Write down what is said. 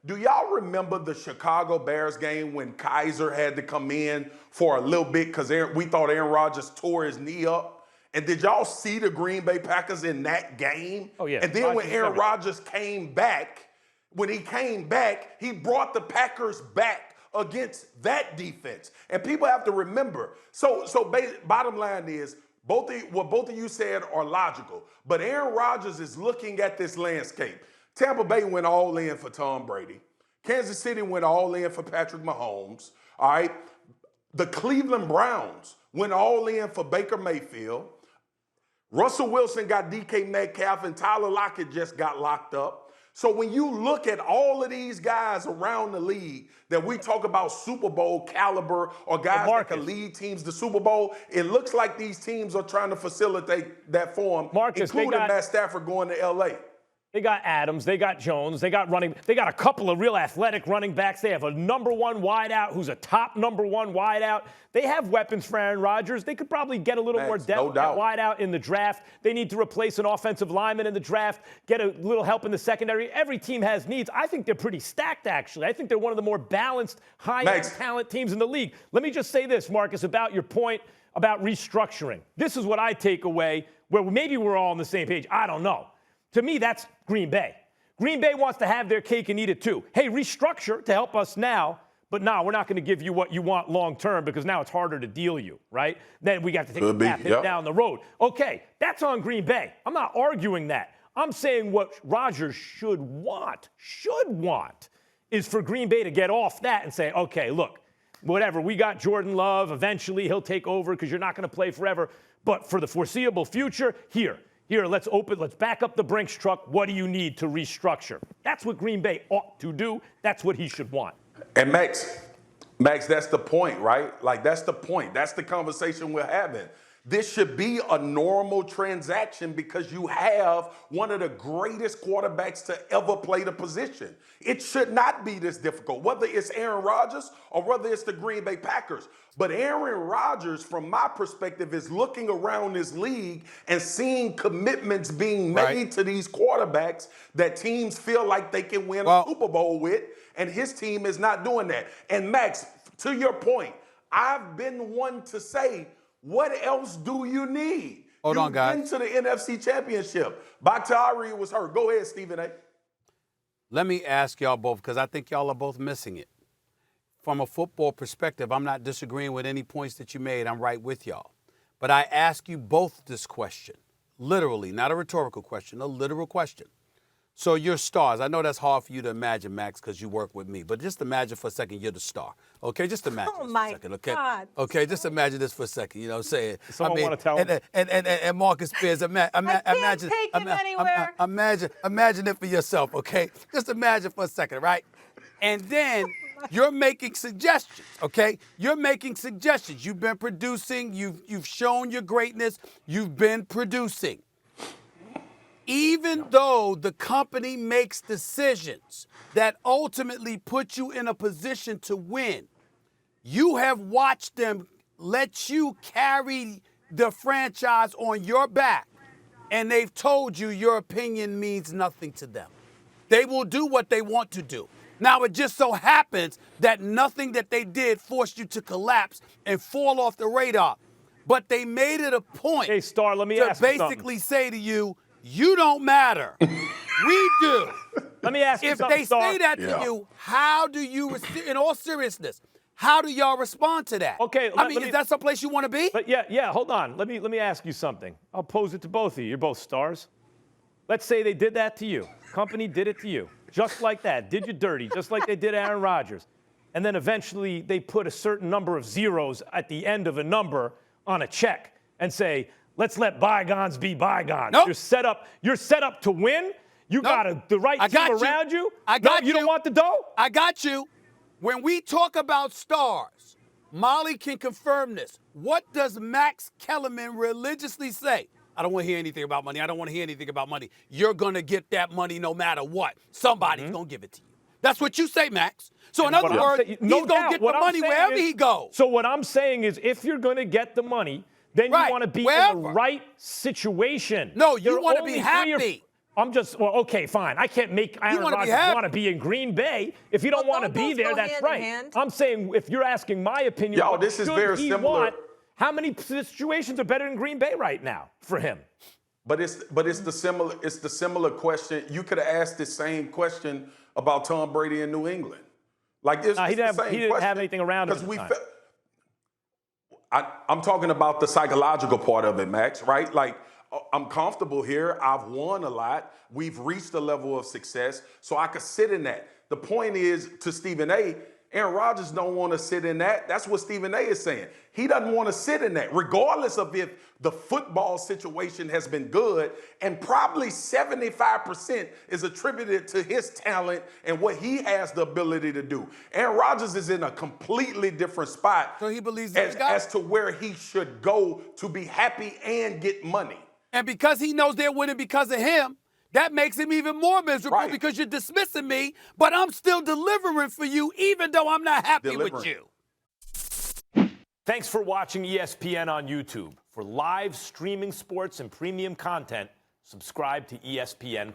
Do y'all remember the Chicago Bears game when Kaiser had to come in for a little bit because we thought Aaron Rodgers tore his knee up? And did y'all see the Green Bay Packers in that game? Oh, yeah. And then when Aaron Rodgers came back, he brought the Packers back against that defense. And people have to remember. Bottom line is, both of you said are logical. But Aaron Rodgers is looking at this landscape. Tampa Bay went all in for Tom Brady. Kansas City went all in for Patrick Mahomes. All right. The Cleveland Browns went all in for Baker Mayfield. Russell Wilson got DK Metcalf, and Tyler Lockett just got locked up. So when you look at all of these guys around the league that we talk about Super Bowl caliber or guys that can lead teams to Super Bowl, it looks like these teams are trying to facilitate that for them, including Matt Stafford going to L.A. They got Adams, they got Jones, they got a couple of real athletic running backs. They have a number one wideout who's a top number one wideout. They have weapons for Aaron Rodgers. They could probably get a little more depth at wideout in the draft. They need to replace an offensive lineman in the draft, get a little help in the secondary. Every team has needs. I think they're pretty stacked, actually. I think they're one of the more balanced, high-end talent teams in the league. Let me just say this, Marcus, about your point about restructuring. This is what I take away, where maybe we're all on the same page. I don't know. To me, that's Green Bay. Green Bay wants to have their cake and eat it too. Hey, restructure to help us now, but no, we're not going to give you what you want long term because now it's harder to deal you, right? Then we got to take a path down the road. Okay, that's on Green Bay. I'm not arguing that. I'm saying what Rodgers should want is for Green Bay to get off that and say, okay, look, whatever, we got Jordan Love. Eventually he'll take over because you're not going to play forever. But for the foreseeable future, Here, let's back up the Brinks truck. What do you need to restructure? That's what Green Bay ought to do. That's what he should want. And Max, that's the point, right? Like, that's the point. That's the conversation we're having. This should be a normal transaction because you have one of the greatest quarterbacks to ever play the position. It should not be this difficult, whether it's Aaron Rodgers or whether it's the Green Bay Packers. But Aaron Rodgers, from my perspective, is looking around this league and seeing commitments being made to these quarterbacks that teams feel like they can win a Super Bowl with, and his team is not doing that. And Max, to your point, I've been one to say, what else do you need? Hold on, guys. You've been to the NFC Championship. Bakhtiari was hurt. Go ahead, Stephen A. Let me ask y'all both, because I think y'all are both missing it. From a football perspective, I'm not disagreeing with any points that you made. I'm right with y'all. But I ask you both this question, literally, not a rhetorical question, a literal question. So you're stars. I know that's hard for you to imagine, Max, because you work with me. But just imagine for a second you're the star. Okay, just imagine this for a second. Okay, God. Okay, just imagine this for a second. You know what I'm saying? Someone want to tell him? And Marcus Spears, imagine it for yourself. Okay, just imagine for a second, right? And then you're making suggestions. Okay, you're making suggestions. You've been producing. You've shown your greatness. You've been producing. Even though the company makes decisions that ultimately put you in a position to win, you have watched them let you carry the franchise on your back, and they've told you your opinion means nothing to them. They will do what they want to do. Now, it just so happens that nothing that they did forced you to collapse and fall off the radar. But they made it a point to basically say to you, you don't matter. We do. Let me ask you something, If they say that to you, how do you, in all seriousness, how do y'all respond to that? Okay, is that someplace you want to be? But yeah, hold on. Let me ask you something. I'll pose it to both of you. You're both stars. Let's say they did that to you. Company did it to you. Just like that. Did you dirty, just like they did Aaron Rodgers. And then eventually they put a certain number of zeros at the end of a number on a check and say, let's let bygones be bygones. Nope. You're set up to win. You got the right team around you. You don't want the dough? I got you. When we talk about stars, Molly can confirm this. What does Max Kellerman religiously say? I don't want to hear anything about money. I don't want to hear anything about money. You're going to get that money no matter what. Somebody's going to give it to you. That's what you say, Max. So in other words, he's going to get the money wherever he goes. So what I'm saying is if you're going to get the money, then you want to be in the right situation. No, you want to be happy. Well, okay, fine. I can't make Aaron Rodgers want to be in Green Bay. If you don't want to be there, that's right. I'm saying if you're asking my opinion, this is very similar. How many situations are better in Green Bay right now for him? But it's the similar question. You could have asked the same question about Tom Brady in New England. Like he didn't have anything around him at the time. I'm talking about the psychological part of it, Max, right? Like, I'm comfortable here. I've won a lot. We've reached a level of success, so I could sit in that. The point is, to Stephen A., Aaron Rodgers don't want to sit in that. That's what Stephen A. is saying. He doesn't want to sit in that, regardless of if the football situation has been good, and probably 75% is attributed to his talent and what he has the ability to do. Aaron Rodgers is in a completely different spot. So he believes as to where he should go to be happy and get money. And because he knows they're winning because of him, that makes him even more miserable because you're dismissing me, but I'm still delivering for you even though I'm not happy with you. Thanks for watching ESPN on YouTube. For live streaming sports and premium content, subscribe to ESPN+.